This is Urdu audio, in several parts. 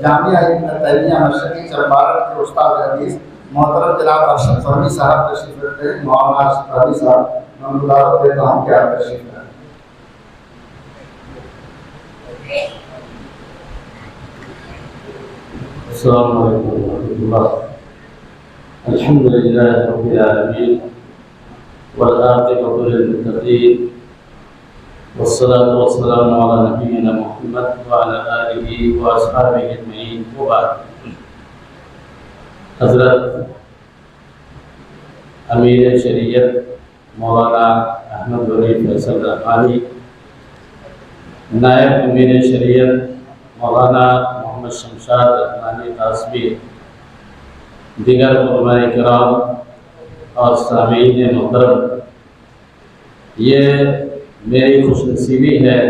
جامعہ ابن تیمیہ مشرقی چمپارن کے استاد حدیث محترم جناب ارشد فہمی صاحب تشریف رکھتے ہیں۔ مولانا ارشد فہمی صاحب میں مداخلت دیتا ہوں کہ آپ تشریف رکھیں۔ السلام علیکم ورحمۃ اللہ۔ الحمد للہ رب العالمین والعاقبۃ للمتقین والصلاة والسلام علی نبینا محمد وعلی آلہ واصحابہ اجمعین وبعد۔ حضرت امیر شریعت مولانا احمد ولی فیصل رحمانی، نائب امیر شریعت مولانا محمد شمشاد رحمانی قاسمی، دیگر علماء کرام اور سامعین محترم، یہ میری خوش نصیبی ہے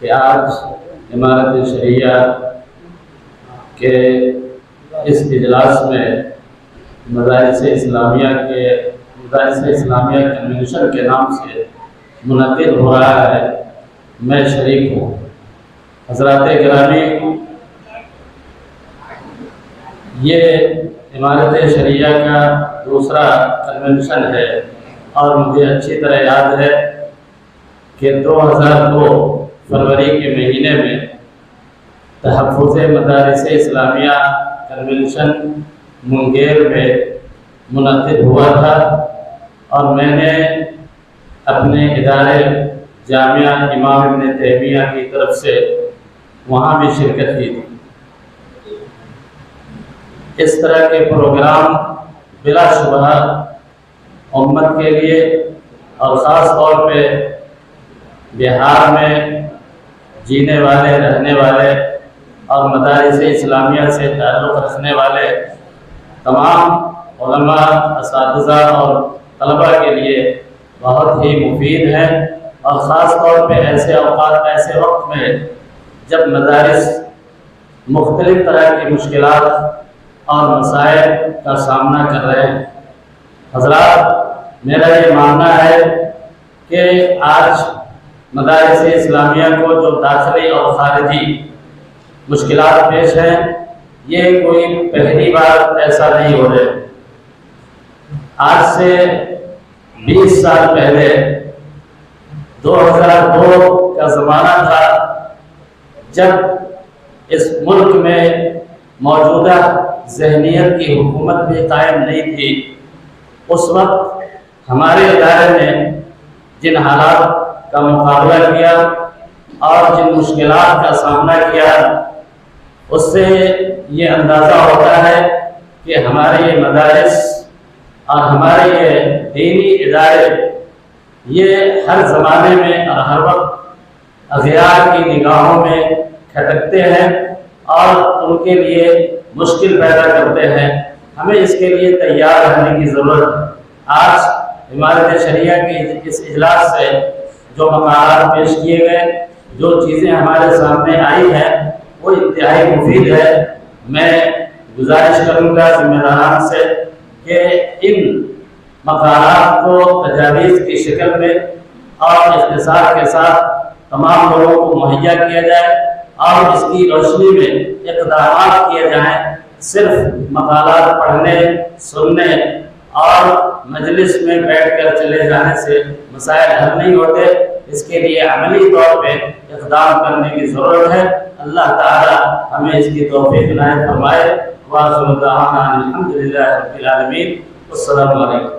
کہ آج امارت شریعہ کے اس اجلاس میں مدارس اسلامیہ کنونشن کے نام سے منعقد ہو رہا ہے، میں شریک ہوں۔ حضرات گرامی، یہ امارت شریعہ کا دوسرا کنونشن ہے اور مجھے اچھی طرح یاد ہے کہ 2002 فروری کے مہینے میں تحفظ مدارس اسلامیہ کنونشن منگیر میں منعقد ہوا تھا اور میں نے اپنے ادارے جامعہ امام ابن تیمیہ کی طرف سے وہاں بھی شرکت کی تھی۔ اس طرح کے پروگرام بلا شبہ امت کے لیے اور خاص طور پہ بہار میں جینے والے، رہنے والے اور مدارس اسلامیہ سے تعلق رکھنے والے تمام علماء، اساتذہ اور طلباء کے لیے بہت ہی مفید ہیں، اور خاص طور پہ ایسے اوقات، ایسے وقت میں جب مدارس مختلف طرح کی مشکلات اور مسائل کا سامنا کر رہے ہیں۔ حضرات، میرا یہ ماننا ہے کہ آج مدارس اسلامیہ کو جو داخلی اور خارجی مشکلات پیش ہیں، یہ کوئی پہلی بار ایسا نہیں ہو رہے۔ آج سے 20 سال پہلے 2002 کا زمانہ تھا، جب اس ملک میں موجودہ ذہنیت کی حکومت بھی قائم نہیں تھی۔ اس وقت ہمارے ادارے نے جن حالات کا مقابلہ کیا اور جن مشکلات کا سامنا کیا، اس سے یہ اندازہ ہوتا ہے کہ ہمارے یہ مدارس اور ہمارے یہ دینی ادارے یہ ہر زمانے میں اور ہر وقت اغیار کی نگاہوں میں کھٹکتے ہیں اور ان کے لیے مشکل پیدا کرتے ہیں۔ ہمیں اس کے لیے تیار رہنے کی ضرورت ہے۔ آج امارت شریعہ کی اس اجلاس سے جو مقالات پیش کیے گئے، جو چیزیں ہمارے سامنے آئی ہیں، وہ انتہائی مفید ہے۔ میں گزارش کروں گا ذمہ داران سے کہ ان مقالات کو تجاویز کی شکل میں اور اختصار کے ساتھ تمام لوگوں کو مہیا کیا جائے اور اس کی روشنی میں اقدامات کیے جائیں۔ صرف مقالات پڑھنے، سننے اور مجلس میں بیٹھ کر چلے جانے سے مسائل حل نہیں ہوتے، اس کے لیے عملی طور پہ اقدام کرنے کی ضرورت ہے۔ اللہ تعالی ہمیں اس کی توفیق عنایت فرمائے۔ وآخر دعوانا الحمد للہ رب العالمین۔ السلام علیکم۔